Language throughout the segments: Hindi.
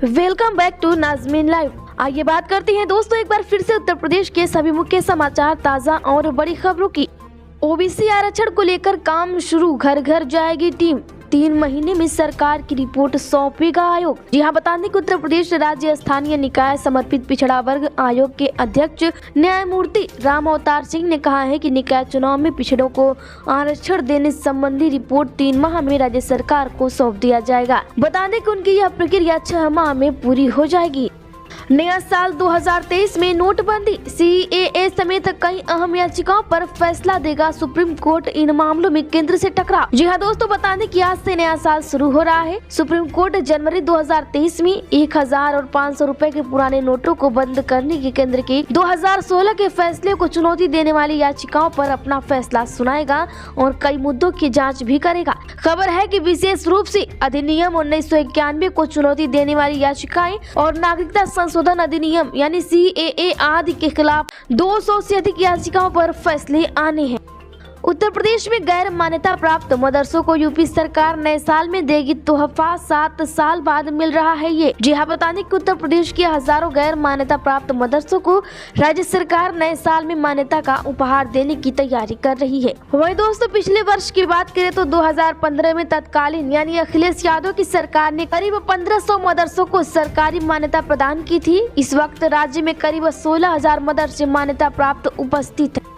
Welcome back to Nazmeen live. आइए बात करते हैं दोस्तों एक बार फिर से उत्तर प्रदेश के सभी मुख्य समाचार, ताज़ा और बड़ी खबरों की। ओबीसी आरक्षण को लेकर काम शुरू, घर घर जाएगी टीम। 3 महीने में सरकार की रिपोर्ट सौंपेगा आयोग। जी हाँ, बता दें कि उत्तर प्रदेश राज्य स्थानीय निकाय समर्पित पिछड़ा वर्ग आयोग के अध्यक्ष न्यायमूर्ति राम अवतार सिंह ने कहा है कि निकाय चुनाव में पिछड़ों को आरक्षण देने संबंधी रिपोर्ट 3 माह में राज्य सरकार को सौंप दिया जाएगा। बता दें कि उनकी यह प्रक्रिया 6 माह में पूरी हो जाएगी। नया साल 2023 में नोटबंदी, सीएए समेत कई अहम याचिकाओं पर फैसला देगा सुप्रीम कोर्ट। इन मामलों में केंद्र से टकराव। जी हाँ दोस्तों, बता दें कि आज से नया साल शुरू हो रहा है। सुप्रीम कोर्ट जनवरी 2023 में 1000 और 500 रुपए के पुराने नोटों को बंद करने के केंद्र के 2016 के फैसले को चुनौती देने वाली याचिकाओं पर अपना फैसला सुनाएगा और कई मुद्दों की जाँच भी करेगा। खबर है कि विशेष रूप से अधिनियम 1991 को चुनौती देने वाली याचिकाएं और नागरिकता संशोधन अधिनियम यानी सीएए आदि के खिलाफ 200 से अधिक याचिकाओं पर फैसले आने हैं। उत्तर प्रदेश में गैर मान्यता प्राप्त मदरसों को यूपी सरकार नए साल में देगी तोहफा। 7 साल बाद मिल रहा है ये। जी हाँ, बता दें कि उत्तर प्रदेश के हजारों गैर मान्यता प्राप्त मदरसों को राज्य सरकार नए साल में मान्यता का उपहार देने की तैयारी कर रही है। वहीं दोस्तों, पिछले वर्ष की बात करें तो 2015 में तत्कालीन यानी अखिलेश यादव की सरकार ने करीब 1500 मदरसों को सरकारी मान्यता प्रदान की थी। इस वक्त राज्य में करीब 16000 मदरसे मान्यता प्राप्त उपस्थित है।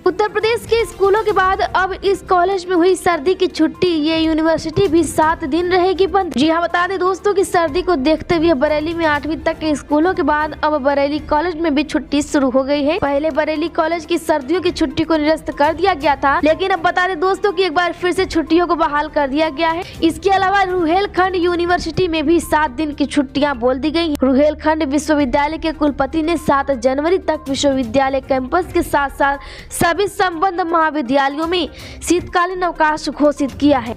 उत्तर प्रदेश के स्कूलों के बाद अब इस कॉलेज में हुई सर्दी की छुट्टी, ये यूनिवर्सिटी भी 7 दिन रहेगी बंद। जी हाँ, बता दें दोस्तों कि सर्दी को देखते हुए बरेली में 8वीं तक के स्कूलों के बाद अब बरेली कॉलेज में भी छुट्टी शुरू हो गई है। पहले बरेली कॉलेज की सर्दियों की छुट्टी को निरस्त कर दिया गया था, लेकिन अब बता दें दोस्तों कि एक बार फिर से छुट्टियों को बहाल कर दिया गया है। इसके अलावा रुहेलखंड यूनिवर्सिटी में भी 7 दिन की छुट्टियाँ बोल दी गयी। रुहेलखंड विश्वविद्यालय के कुलपति ने 7 जनवरी तक विश्वविद्यालय कैंपस के साथ साथ सभी संबद्ध महाविद्यालयों में शीतकालीन अवकाश घोषित किया है।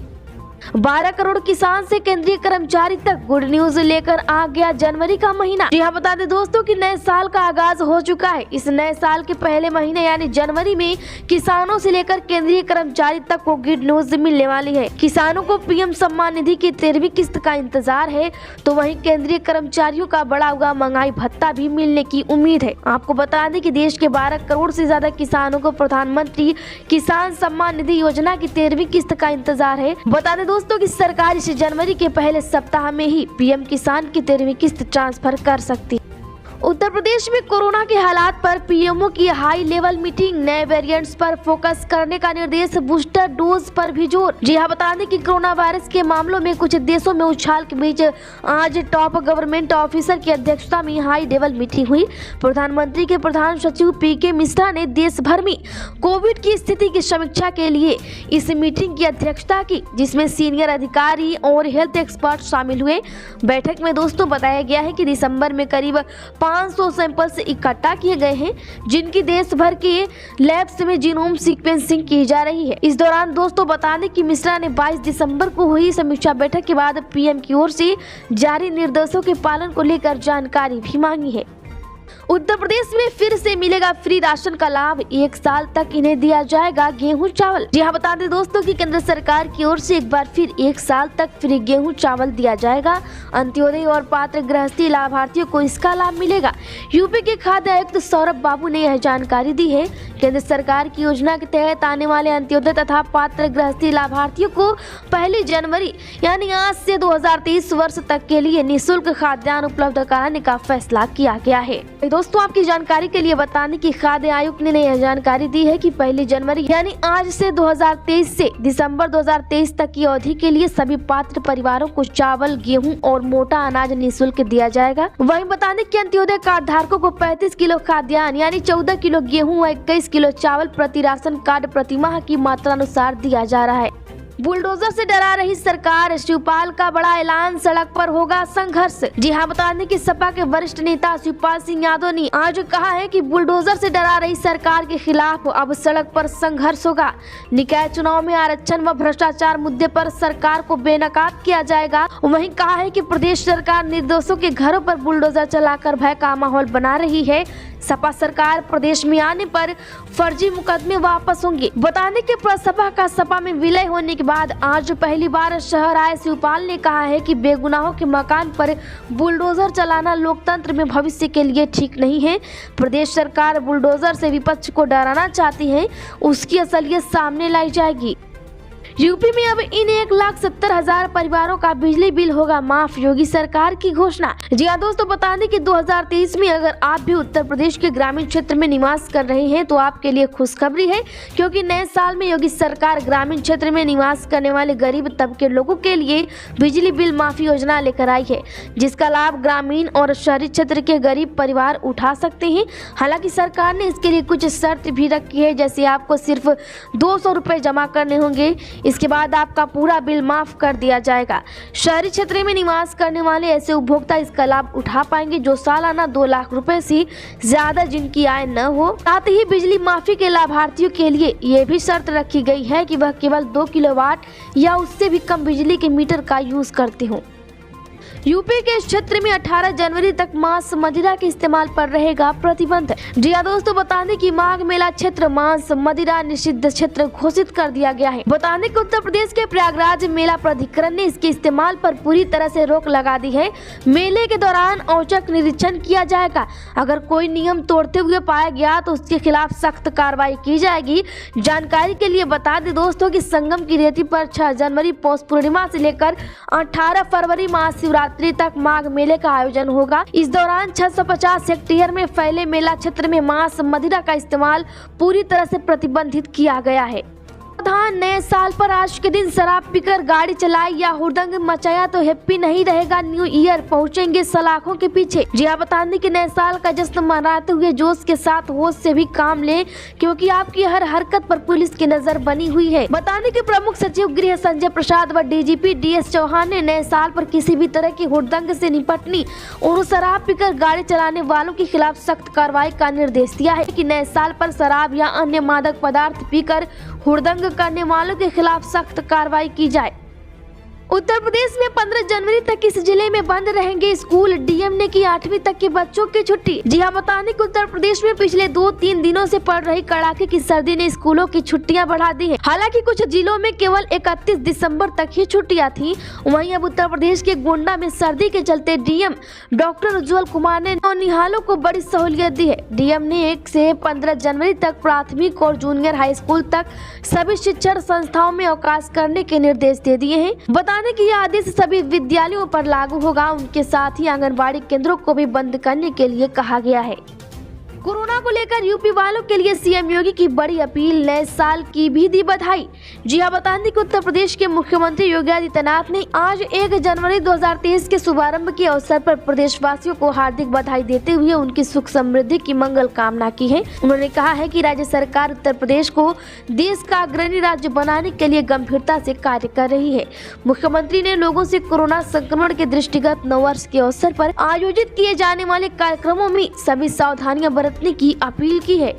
12 करोड़ किसान से केंद्रीय कर्मचारी तक, गुड न्यूज लेकर आ गया जनवरी का महीना। जी हाँ, बता दें दोस्तों कि नए साल का आगाज हो चुका है। इस नए साल के पहले महीने यानी जनवरी में किसानों से लेकर केंद्रीय कर्मचारी तक को गुड न्यूज मिलने वाली है। किसानों को पीएम सम्मान निधि की 13वीं किस्त का इंतजार है, तो वहीं केंद्रीय कर्मचारियों का बढ़ा हुआ महंगाई भत्ता भी मिलने की उम्मीद है। आपको बता दें कि देश के 12 करोड़ से ज्यादा किसानों को प्रधानमंत्री किसान सम्मान निधि योजना की 13वीं किस्त का इंतजार है। बता दें दोस्तों कि सरकार इस जनवरी के पहले सप्ताह में ही पीएम किसान की 13वीं किस्त ट्रांसफर कर सकती है। उत्तर प्रदेश में कोरोना के हालात पर पीएमओ की हाई लेवल मीटिंग, नए वेरिएंट्स पर फोकस करने का निर्देश, बूस्टर डोज पर भी जोर। जी हाँ, बता दें कि कोरोना वायरस के मामलों में कुछ देशों में उछाल के बीच आज टॉप गवर्नमेंट ऑफिसर की अध्यक्षता में हाई लेवल मीटिंग हुई। प्रधानमंत्री के प्रधान सचिव पीके मिश्रा ने देश भर में कोविड की स्थिति की समीक्षा के लिए इस मीटिंग की अध्यक्षता की, जिसमें सीनियर अधिकारी और हेल्थ एक्सपर्ट शामिल हुए। बैठक में दोस्तों बताया गया है कि दिसंबर में करीब 500 सैंपल्स इकट्ठा किए गए हैं, जिनकी देश भर के लैब्स में जीनोम सीक्वेंसिंग की जा रही है। इस दौरान दोस्तों बता दें कि मिश्रा ने 22 दिसंबर को हुई समीक्षा बैठक के बाद पीएम की ओर से जारी निर्देशों के पालन को लेकर जानकारी भी मांगी है। उत्तर प्रदेश में फिर से मिलेगा फ्री राशन का लाभ, 1 साल तक इन्हें दिया जाएगा गेहूं चावल। जी हाँ, बता दें दोस्तों कि केंद्र सरकार की ओर से एक बार फिर 1 साल तक फ्री गेहूं चावल दिया जाएगा। अंत्योदय और पात्र गृहस्थी लाभार्थियों को इसका लाभ मिलेगा। यूपी के खाद्य आयुक्त सौरभ बाबू ने यह जानकारी दी है। केंद्र सरकार की योजना के तहत आने वाले अंत्योदय तथा पात्र गृहस्थी लाभार्थियों को 1 जनवरी यानी आज से 2023 वर्ष तक के लिए निःशुल्क खाद्यान्न उपलब्ध कराने का फैसला किया गया है। दोस्तों, आपकी जानकारी के लिए बता दें कि खाद्य आयुक्त ने यह जानकारी दी है कि 1 जनवरी यानी आज से 2023 से दिसंबर 2023 तक की अवधि के लिए सभी पात्र परिवारों को चावल, गेहूं और मोटा अनाज निःशुल्क दिया जाएगा। वहीं बता दें कि अंत्योदय कार्ड धारकों को 35 किलो खाद्यान्न यानी 14 किलो गेहूं व 21 किलो चावल प्रति राशन कार्ड प्रति माह की मात्रा अनुसार दिया जा रहा है। बुलडोजर से डरा रही सरकार, शिवपाल का बड़ा ऐलान, सड़क पर होगा संघर्ष। जी हाँ, बता दें कि सपा के वरिष्ठ नेता शिवपाल सिंह यादव ने आज कहा है कि बुलडोजर से डरा रही सरकार के खिलाफ अब सड़क पर संघर्ष होगा। निकाय चुनाव में आरक्षण व भ्रष्टाचार मुद्दे पर सरकार को बेनकाब किया जाएगा। वहीं कहा है कि प्रदेश सरकार निर्दोषों के घरों पर बुलडोजर चलाकर भय का माहौल बना रही है। सपा सरकार प्रदेश में आने पर फर्जी मुकदमे वापस होंगे। बता दें कि सपा का सपा में विलय होने के बाद आज पहली बार शहर आए शिवपाल ने कहा है कि बेगुनाहों के मकान पर बुलडोजर चलाना लोकतंत्र में भविष्य के लिए ठीक नहीं है। प्रदेश सरकार बुलडोजर से विपक्ष को डराना चाहती है, उसकी असलियत सामने लाई जाएगी। यूपी में अब इन 1,70,000 परिवारों का बिजली बिल होगा माफ, योगी सरकार की घोषणा। जी हाँ दोस्तों, बता दें कि 2023 में अगर आप भी उत्तर प्रदेश के ग्रामीण क्षेत्र में निवास कर रहे हैं तो आपके लिए खुशखबरी है, क्योंकि नए साल में योगी सरकार ग्रामीण क्षेत्र में निवास करने वाले गरीब तबके के लोगों के लिए बिजली बिल माफी योजना लेकर आई है, जिसका लाभ ग्रामीण और शहरी क्षेत्र के गरीब परिवार उठा सकते हैं। हालांकि सरकार ने इसके लिए कुछ शर्त भी रखी है, जैसे आपको सिर्फ 200 रुपये जमा करने होंगे, इसके बाद आपका पूरा बिल माफ कर दिया जाएगा। शहरी क्षेत्र में निवास करने वाले ऐसे उपभोक्ता इसका लाभ उठा पाएंगे जो सालाना 2 लाख रुपए से ज्यादा जिनकी आय न हो। साथ ही बिजली माफी के लाभार्थियों के लिए ये भी शर्त रखी गई है कि वह केवल 2 किलोवाट या उससे भी कम बिजली के मीटर का यूज करते हो। यूपी के इस क्षेत्र में 18 जनवरी तक मांस मदिरा के इस्तेमाल पर रहेगा प्रतिबंध। जी हाँ दोस्तों, बता दें कि माघ मेला क्षेत्र मांस मदिरा निषिद्ध क्षेत्र घोषित कर दिया गया है। बता दें कि उत्तर प्रदेश के प्रयागराज मेला प्राधिकरण ने इसके इस्तेमाल पर पूरी तरह से रोक लगा दी है। मेले के दौरान औचक निरीक्षण किया जाएगा। अगर कोई नियम तोड़ते हुए पाया गया तो उसके खिलाफ सख्त कार्रवाई की जाएगी। जानकारी के लिए बता दें दोस्तों कि संगम की रेती पर 6 जनवरी पौष पूर्णिमा से लेकर 18 फरवरी महाशिवरात्रि तक माघ मेले का आयोजन होगा। इस दौरान 650 हेक्टेयर में फैले मेला क्षेत्र में मांस मदिरा का इस्तेमाल पूरी तरह से प्रतिबंधित किया गया है। नए साल पर आज के दिन शराब पीकर गाड़ी चलाई या हुड़दंग मचाया तो हैप्पी नहीं रहेगा न्यू ईयर, पहुंचेंगे सलाखों के पीछे। जी हाँ, बता दें कि नए साल का जश्न मनाते हुए जोश के साथ होश से भी काम लें, क्योंकि आपकी हर हरकत पर पुलिस की नजर बनी हुई है। बता दें कि प्रमुख सचिव गृह संजय प्रसाद व डीजीपी DS चौहान ने नए साल पर किसी भी तरह की हुड़दंग से निपटने और शराब पीकर गाड़ी चलाने वालों के खिलाफ सख्त कार्रवाई का निर्देश दिया है कि नए साल पर शराब या अन्य मादक पदार्थ पीकर हुड़दंग करने वालों के खिलाफ सख्त कार्रवाई की जाए। उत्तर प्रदेश में 15 जनवरी तक इस जिले में बंद रहेंगे स्कूल, डीएम ने की 8वीं तक के बच्चों की छुट्टी। जी हाँ, बता दें कि उत्तर प्रदेश में पिछले 2-3 दिनों से पड़ रही कड़ाके की सर्दी ने स्कूलों की छुट्टियां बढ़ा दी है। हालांकि कुछ जिलों में केवल 31 दिसंबर तक ही छुट्टियां थी। वहीं अब उत्तर प्रदेश के गोंडा में सर्दी के चलते डीएम डॉक्टर उज्जवल कुमार ने नौनिहालों को बड़ी सहूलियत दी है। डीएम ने 1 से 15 जनवरी तक प्राथमिक और जूनियर हाई स्कूल तक सभी शिक्षण संस्थाओं में अवकाश करने के निर्देश दे दिए हैं। बता दें कि यह आदेश सभी विद्यालयों पर लागू होगा। उनके साथ ही आंगनबाड़ी केंद्रों को भी बंद करने के लिए कहा गया है। कोरोना को लेकर यूपी वालों के लिए सीएम योगी की बड़ी अपील, नए साल की भी दी बधाई। जी हाँ, बता दें कि उत्तर प्रदेश के मुख्यमंत्री योगी आदित्यनाथ ने आज 1 जनवरी 2023 के शुभारंभ के अवसर पर प्रदेशवासियों को हार्दिक बधाई देते हुए उनकी सुख समृद्धि की मंगल कामना की है। उन्होंने कहा है कि राज्य सरकार उत्तर प्रदेश को देश का अग्रणी राज्य बनाने के लिए गंभीरता से कार्य कर रही है। मुख्यमंत्री ने लोगों से कोरोना संक्रमण के दृष्टिगत नववर्ष के अवसर पर आयोजित किए जाने वाले कार्यक्रमों में सभी सावधानियां बरतने की अपील की है।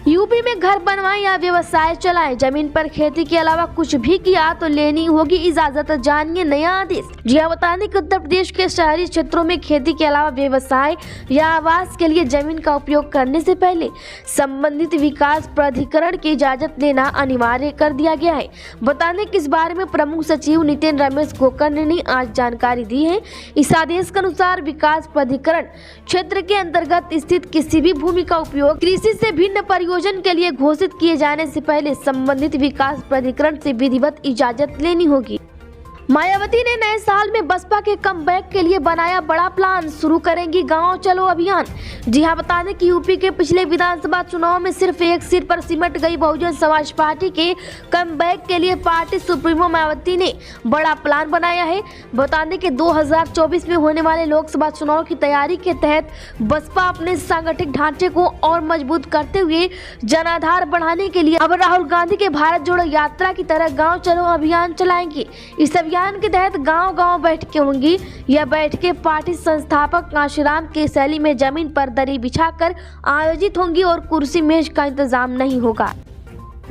यूपी में घर बनवाएं या व्यवसाय चलाएं, जमीन पर खेती के अलावा कुछ भी किया तो लेनी होगी इजाजत, जानिए नया आदेश। जी हाँ, बता दें कि उत्तर प्रदेश के शहरी क्षेत्रों में खेती के अलावा व्यवसाय या आवास के लिए जमीन का उपयोग करने से पहले संबंधित विकास प्राधिकरण की इजाजत लेना अनिवार्य कर दिया गया है। बता दें कि इस बारे में प्रमुख सचिव नितिन रमेश गोकर्ण ने आज जानकारी दी है। इस आदेश के अनुसार विकास प्राधिकरण क्षेत्र के अंतर्गत स्थित किसी भी भूमि का उपयोग कृषि से भिन्न परियोजना के लिए घोषित किए जाने से पहले संबंधित विकास प्राधिकरण से विधिवत इजाजत लेनी होगी। मायावती ने नए साल में बसपा के कमबैक के लिए बनाया बड़ा प्लान, शुरू करेंगी गांव चलो अभियान। जी हां, बता दें कि यूपी के पिछले विधानसभा चुनाव में सिर्फ एक सीट पर सिमट गई बहुजन समाज पार्टी के कमबैक के लिए पार्टी सुप्रीमो मायावती ने बड़ा प्लान बनाया है। बता दें कि 2024 में होने वाले लोकसभा चुनाव की तैयारी के तहत बसपा अपने सांगठनिक ढांचे को और मजबूत करते हुए जनाधार बढ़ाने के लिए अब राहुल गांधी के भारत जोड़ो यात्रा की तरह गाँव चलो अभियान चलाएंगे। इस अभियान के तहत गांव-गांव बैठकें होंगी। यह बैठकें पार्टी संस्थापक कांशीराम की शैली में जमीन पर दरी बिछाकर आयोजित होंगी और कुर्सी मेज का इंतजाम नहीं होगा।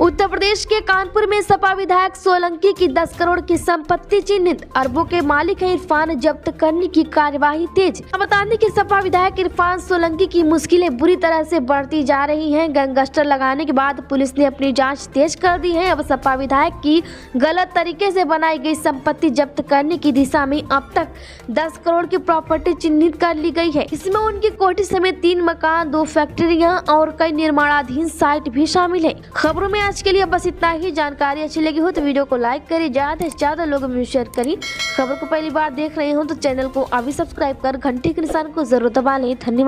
उत्तर प्रदेश के कानपुर में सपा विधायक सोलंकी की 10 करोड़ की संपत्ति चिन्हित, अरबों के मालिक है इरफान, जब्त करने की कार्यवाही तेज। बता दें कि सपा विधायक इरफान सोलंकी की मुश्किलें बुरी तरह से बढ़ती जा रही हैं। गैंगस्टर लगाने के बाद पुलिस ने अपनी जांच तेज कर दी है। अब सपा विधायक की गलत तरीके से बनाई गई संपत्ति जब्त करने की दिशा में अब तक 10 करोड़ की प्रॉपर्टी चिन्हित कर ली गई है। इसमें उनकी कोठी समेत 3 मकान, 2 फैक्ट्रियां और कई निर्माणाधीन साइट भी शामिल है। खबरों में आज के लिए बस इतना ही। जानकारी अच्छी लगी हो तो वीडियो को लाइक करें, ज्यादा से ज्यादा लोगों में शेयर करें। खबर को पहली बार देख रहे हो तो चैनल को अभी सब्सक्राइब कर घंटे के निशान को जरूर दबा लें। धन्यवाद।